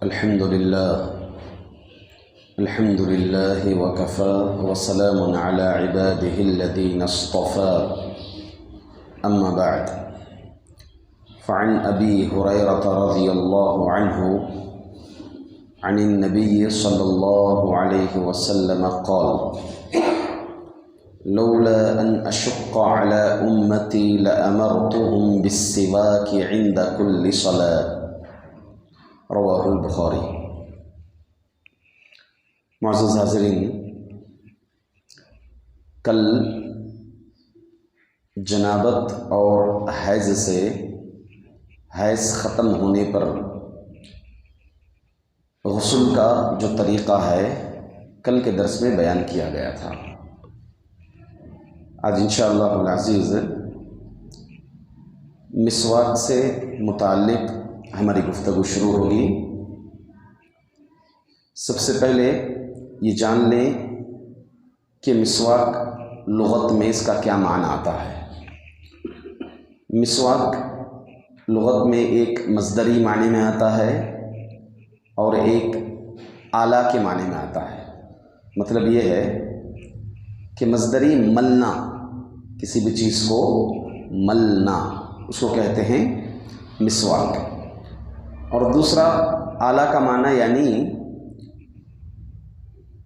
الحمد لله وكفى وسلام على عباده الذين اصطفى أما بعد فعن أبي هريرة رضي الله عنه عن النبي صلى الله عليه وسلم قال لولا أن أشق على أمتي لأمرتهم بالسواك عند كل صلاة رواہ البخاری۔ معزز حاضرین، کل جنابت اور حیض سے حیض ختم ہونے پر غسل کا جو طریقہ ہے کل کے درس میں بیان کیا گیا تھا۔ آج انشاءاللہ العزیز مسواک سے متعلق ہماری گفتگو شروع ہوگی۔ سب سے پہلے یہ جان لیں کہ مسواک لغت میں اس کا کیا معنی آتا ہے۔ مسواک لغت میں ایک مصدری معنی میں آتا ہے اور ایک آلہ کے معنی میں آتا ہے۔ مطلب یہ ہے کہ مصدری ملنا، کسی بھی چیز کو ملنا، اس کو کہتے ہیں مسواک۔ اور دوسرا آلہ کا معنی یعنی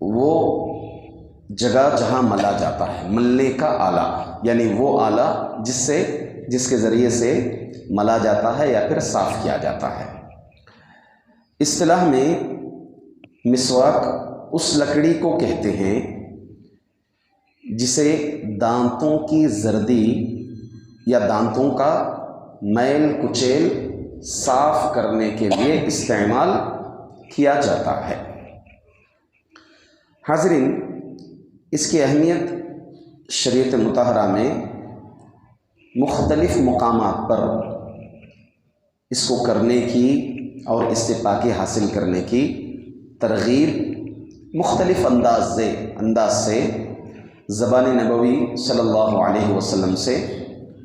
وہ جگہ جہاں ملا جاتا ہے، ملنے کا آلہ، یعنی وہ آلہ جس کے ذریعے سے ملا جاتا ہے یا پھر صاف کیا جاتا ہے۔ اصطلاح میں مسواک اس لکڑی کو کہتے ہیں جسے دانتوں کی زردی یا دانتوں کا میل کچیل صاف کرنے کے لیے استعمال کیا جاتا ہے۔ حاضرین، اس کی اہمیت شریعت مطہرہ میں مختلف مقامات پر اس کو کرنے کی اور اس سے پاکی حاصل کرنے کی ترغیب مختلف انداز سے زبان نبوی صلی اللہ علیہ وسلم سے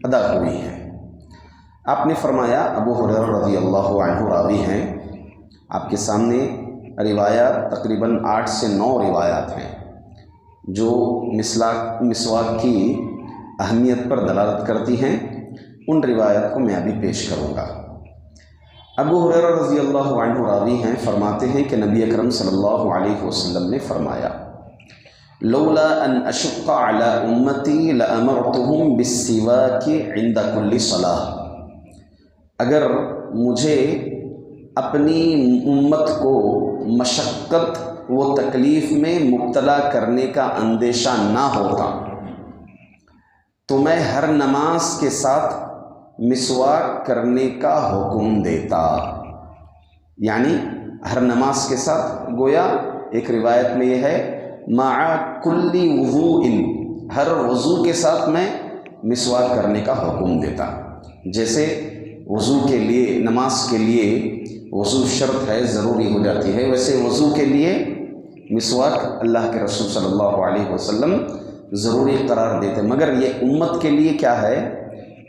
ادا ہوئی ہے۔ آپ نے فرمایا، ابو ہریرہ رضی اللہ عنہ راوی ہیں، آپ کے سامنے روایات تقریباً 8 سے 9 روایات ہیں جو مسواک کی اہمیت پر دلالت کرتی ہیں۔ ان روایات کو میں ابھی پیش کروں گا۔ ابو ہریرہ رضی اللہ عنہ راوی ہیں، فرماتے ہیں کہ نبی اکرم صلی اللہ علیہ وسلم نے فرمایا لولا ان اشق علی امتی لامرتهم بالسواک عند کل صلاۃ، اگر مجھے اپنی امت کو مشقت و تکلیف میں مبتلا کرنے کا اندیشہ نہ ہوتا تو میں ہر نماز کے ساتھ مسواک کرنے کا حکم دیتا۔ یعنی ہر نماز کے ساتھ، گویا ایک روایت میں یہ ہے مع کل وضوء، ہر وضو کے ساتھ میں مسواک کرنے کا حکم دیتا۔ جیسے وضو کے لیے، نماز کے لیے وضو شرط ہے، ضروری ہو جاتی ہے، ویسے وضو کے لیے مسواک اللہ کے رسول صلی اللہ علیہ وسلم ضروری قرار دیتے۔ مگر یہ امت کے لیے کیا ہے؟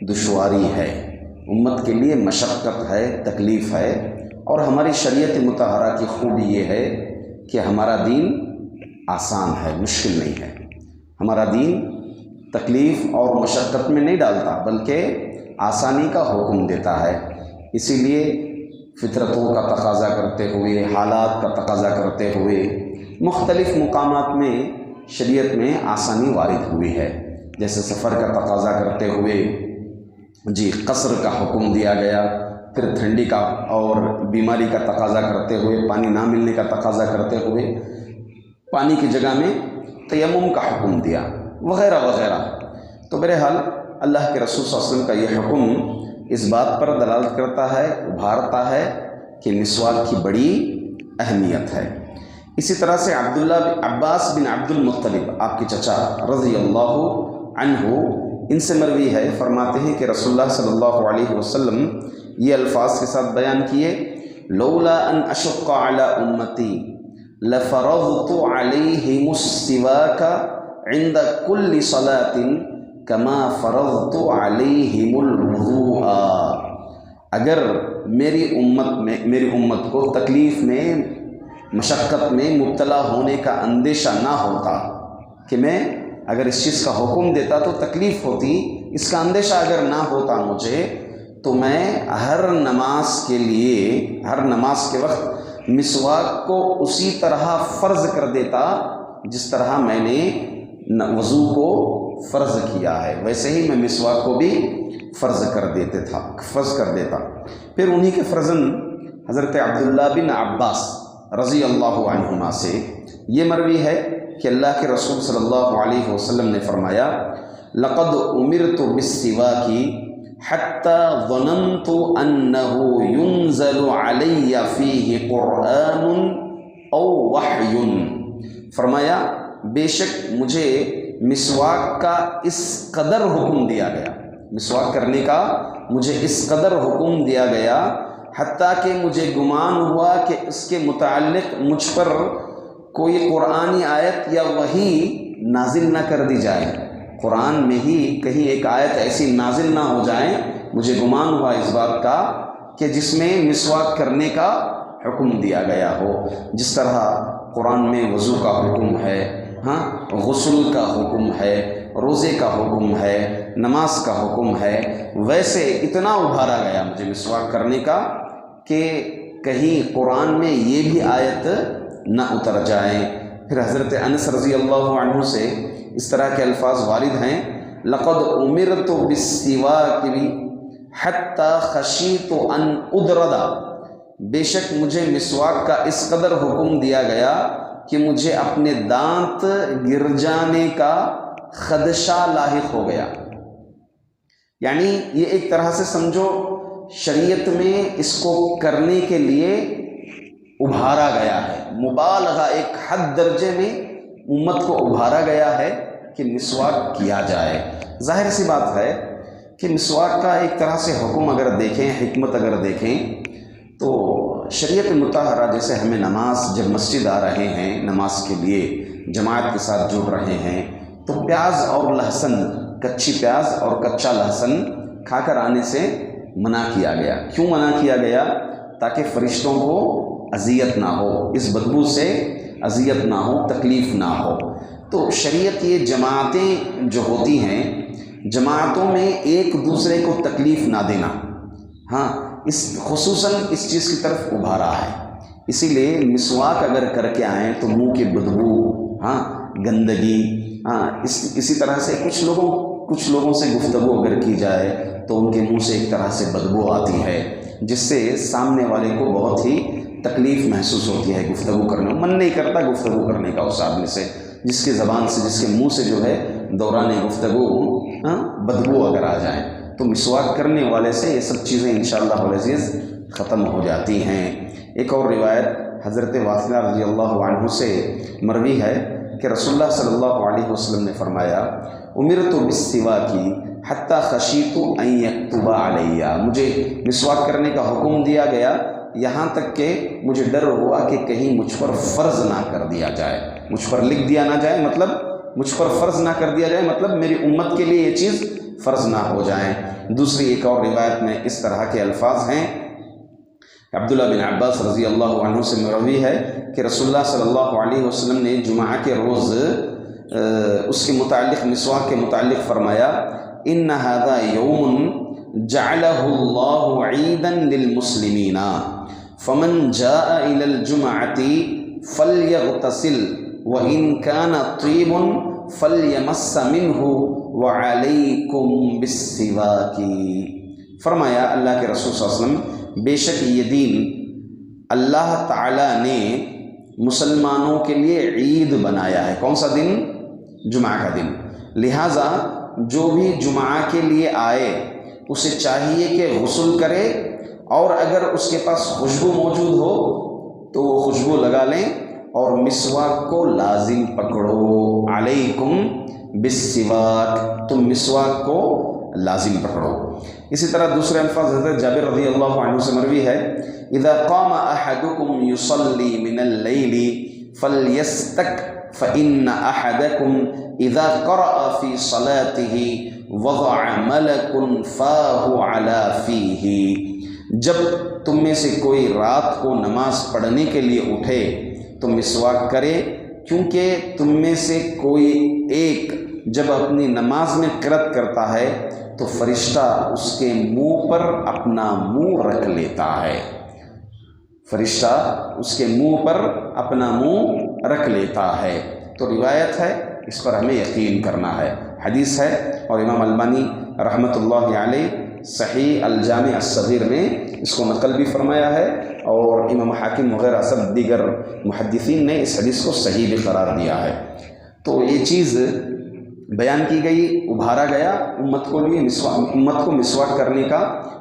دشواری ہے، امت کے لیے مشقت ہے، تکلیف ہے۔ اور ہماری شریعت مطہرہ کی خوبی یہ ہے کہ ہمارا دین آسان ہے، مشکل نہیں ہے۔ ہمارا دین تکلیف اور مشقت میں نہیں ڈالتا بلکہ آسانی کا حکم دیتا ہے۔ اسی لیے فطرتوں کا تقاضا کرتے ہوئے، حالات کا تقاضا کرتے ہوئے مختلف مقامات میں شریعت میں آسانی وارد ہوئی ہے۔ جیسے سفر کا تقاضا کرتے ہوئے قصر کا حکم دیا گیا، پھر ٹھنڈی کا اور بیماری کا تقاضا کرتے ہوئے، پانی نہ ملنے کا تقاضا کرتے ہوئے پانی کی جگہ میں تیمم کا حکم دیا، وغیرہ وغیرہ۔ تو بہرحال اللہ کے رسول صلی اللہ علیہ وسلم کا یہ حکم اس بات پر دلالت کرتا ہے، ابھارتا ہے کہ مسواک کی بڑی اہمیت ہے۔ اسی طرح سے عباس بن عبد المطلب، آپ کے چچا رضی اللہ عنہ، ان سے مروی ہے، فرماتے ہیں کہ رسول اللہ صلی اللہ علیہ وسلم یہ الفاظ کے ساتھ بیان کیے لولا ان اشق علی امتی لفرضت علیہم السواک عند کل صلاۃ کما فرضت علیہم الوضوء، اگر میری امت کو تکلیف میں، مشقت میں مبتلا ہونے کا اندیشہ نہ ہوتا، کہ میں اگر اس چیز کا حکم دیتا تو تکلیف ہوتی، اس کا اندیشہ اگر نہ ہوتا مجھے، تو میں ہر نماز کے وقت مسواک کو اسی طرح فرض کر دیتا جس طرح میں نے وضو کو فرض کیا ہے، ویسے ہی میں مسواک کو بھی فرض کر دیتا۔ پھر انہی کے فرزند حضرت عبداللہ بن عباس رضی اللہ عنہما سے یہ مروی ہے کہ اللہ کے رسول صلی اللہ علیہ وسلم نے فرمایا، لقد امرت بالسواک حتی ظننت انہ ينزل علی فیہ قرآن او وحی، فرمایا بے شک مجھے مسواک کا اس قدر حکم دیا گیا، مسواک کرنے کا مجھے اس قدر حکم دیا گیا، حتیٰ کہ مجھے گمان ہوا کہ اس کے متعلق مجھ پر کوئی قرآنی آیت یا وحی نازل نہ کر دی جائے، قرآن میں ہی کہیں ایک آیت ایسی نازل نہ ہو جائے، مجھے گمان ہوا اس بات کا کہ جس میں مسواک کرنے کا حکم دیا گیا ہو، جس طرح قرآن میں وضو کا حکم ہے، غسل کا حکم ہے، روزے کا حکم ہے، نماز کا حکم ہے، ویسے اتنا ابھارا گیا مجھے مسواک کرنے کا کہ کہیں قرآن میں یہ بھی آیت نہ اتر جائیں۔ پھر حضرت انس رضی اللہ عنہ سے اس طرح کے الفاظ وارد ہیں، لقد امرت بالسواک حتی خشیت ان ادرد، بے شک مجھے مسواک کا اس قدر حکم دیا گیا کہ مجھے اپنے دانت گر جانے کا خدشہ لاحق ہو گیا۔ یعنی یہ ایک طرح سے سمجھو شریعت میں اس کو کرنے کے لیے ابھارا گیا ہے، مبالغہ ایک حد درجے میں امت کو ابھارا گیا ہے کہ مسواک کیا جائے۔ ظاہر سی بات ہے کہ مسواک کا ایک طرح سے حکم اگر دیکھیں، حکمت اگر دیکھیں، تو شریعت مطہرہ جیسے ہمیں نماز جب مسجد آ رہے ہیں، نماز کے لیے جماعت کے ساتھ جڑ رہے ہیں، تو پیاز اور لہسن، کچی پیاز اور کچا لہسن کھا کر آنے سے منع کیا گیا۔ کیوں منع کیا گیا؟ تاکہ فرشتوں کو اذیت نہ ہو، اس بدبو سے اذیت نہ ہو، تکلیف نہ ہو۔ تو شریعت یہ جماعتیں جو ہوتی ہیں، جماعتوں میں ایک دوسرے کو تکلیف نہ دینا، خصوصاً اس چیز کی طرف ابھارا ہے۔ اسی لیے مسواک اگر کر کے آئیں تو منہ کی بدبو، گندگی، اسی طرح سے کچھ لوگوں سے گفتگو اگر کی جائے تو ان کے منہ سے ایک طرح سے بدبو آتی ہے، جس سے سامنے والے کو بہت ہی تکلیف محسوس ہوتی ہے، گفتگو کرنے من نہیں کرتا گفتگو کرنے کا اس آدمی سے، جس کے زبان سے، جس کے منہ سے جو ہے دوران گفتگو بدبو اگر آ جائیں۔ تو مسواک کرنے والے سے یہ سب چیزیں انشاءاللہ العزیز ختم ہو جاتی ہیں۔ ایک اور روایت حضرت واثلہ رضی اللہ عنہ سے مروی ہے کہ رسول اللہ صلی اللہ علیہ وسلم نے فرمایا، امرت بالسواک حتی خشیت ان یکتب علی، مجھے مسواک کرنے کا حکم دیا گیا یہاں تک کہ مجھے ڈر ہوا کہ کہیں مجھ پر فرض نہ کر دیا جائے، مجھ پر لکھ دیا نہ جائے، مطلب مجھ پر فرض نہ کر دیا جائے، مطلب میری امت کے لیے یہ چیز فرض نہ ہو جائیں۔ دوسری ایک اور روایت میں اس طرح کے الفاظ ہیں، عبداللہ بن عباس رضی اللہ عنہ سے مروی ہے کہ رسول اللہ صلی اللہ علیہ وسلم نے جمعہ کے روز اس کے متعلق، مسواک کے متعلق فرمایا، ان هذا یوم جعلہ اللہ عیدا للمسلمین فمن جاء الى الجمعة فلیغتسل وان کان طیب فلیمس منہ وعلیکم بالسواک۔ فرمایا اللہ کے رسول صلی اللہ علیہ وسلم، بے شک یہ دن اللہ تعالیٰ نے مسلمانوں کے لیے عید بنایا ہے۔ کون سا دن؟ جمعہ کا دن۔ لہٰذا جو بھی جمعہ کے لیے آئے اسے چاہیے کہ غسل کرے، اور اگر اس کے پاس خوشبو موجود ہو تو وہ خوشبو لگا لیں، اور مسواک کو لازم پکڑو، علیکم بالسواک، تم مسواک کو لازم پکڑو۔ اسی طرح دوسرے الفاظ حضرت جابر رضی اللہ عنہ سے مروی ہے، اذا قام احدکم یصلی من اللیل فلیستک فإن احدکم اذا قرأ فی صلاته وضع ملک فاہ علی فیہ۔ جب تم میں سے کوئی رات کو نماز پڑھنے کے لیے اٹھے تو مسواک کرے، کیونکہ تم میں سے کوئی ایک جب اپنی نماز میں قرأت کرتا ہے تو فرشتہ اس کے منہ پر اپنا منہ رکھ لیتا ہے، فرشتہ اس کے منہ پر اپنا منہ رکھ لیتا ہے۔ تو روایت ہے، اس پر ہمیں یقین کرنا ہے، حدیث ہے، اور امام البانی رحمۃ اللہ علیہ صحیح الجامع الصغیر میں اس کو نقل بھی فرمایا ہے، اور امام حاکم وغیرہ سب دیگر محدثین نے اس حدیث کو صحیح بھی قرار دیا ہے۔ تو یہ چیز بیان کی گئی، ابھارا گیا امت کو مسواک کرنے کا،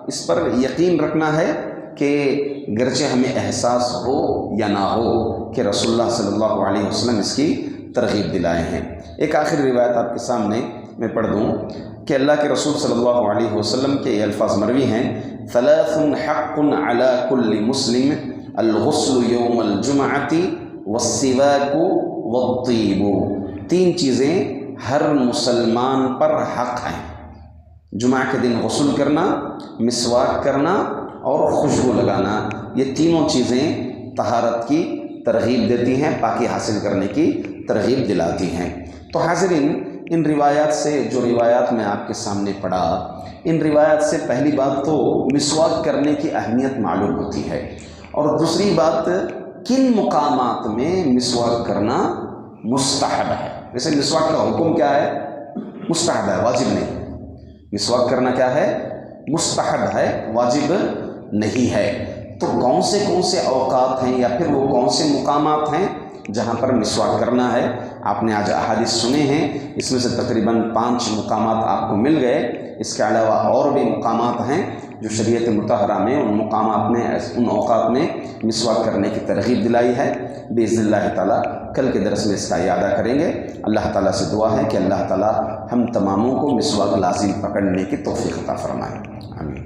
اس پر یقین رکھنا ہے کہ گرچہ ہمیں احساس ہو یا نہ ہو کہ رسول اللہ صلی اللہ علیہ وسلم اس کی ترغیب دلائے ہیں۔ ایک آخری روایت آپ کے سامنے میں پڑھ دوں کہ اللہ کے رسول صلی اللہ علیہ وسلم کے یہ الفاظ مروی ہیں، ثلاث حق علی کل مسلم الغسل یوم الجمعۃ والسواک والطیب، تین چیزیں ہر مسلمان پر حق ہیں، جمعہ کے دن غسل کرنا، مسواک کرنا اور خوشبو لگانا، یہ تینوں چیزیں طہارت کی ترغیب دیتی ہیں، پاکی حاصل کرنے کی ترغیب دلاتی ہیں۔ تو حاضرین، ان روایات سے، جو روایات میں آپ کے سامنے پڑھا، ان روایات سے پہلی بات تو مسواک کرنے کی اہمیت معلوم ہوتی ہے، اور دوسری بات کن مقامات میں مسواک کرنا مستحب ہے۔ ویسے مسواک کا حکم کیا ہے؟ مستحب ہے، واجب نہیں۔ مسواک کرنا کیا ہے؟ مستحب ہے، واجب نہیں ہے۔ تو کون سے اوقات ہیں یا پھر وہ کون سے مقامات ہیں جہاں پر مسواک کرنا ہے؟ آپ نے آج احادیث سنے ہیں، اس میں سے تقریباً 5 مقامات آپ کو مل گئے۔ اس کے علاوہ اور بھی مقامات ہیں جو شریعت مطہرہ میں ان مقامات میں، ان اوقات میں مسواک کرنے کی ترغیب دلائی ہے۔ باذن اللہ تعالیٰ کل کے درس میں اس کا اعادہ کریں گے۔ اللہ تعالیٰ سے دعا ہے کہ اللہ تعالیٰ ہم تماموں کو مسواک لازم پکڑنے کی توفیق عطا فرمائے، آمین۔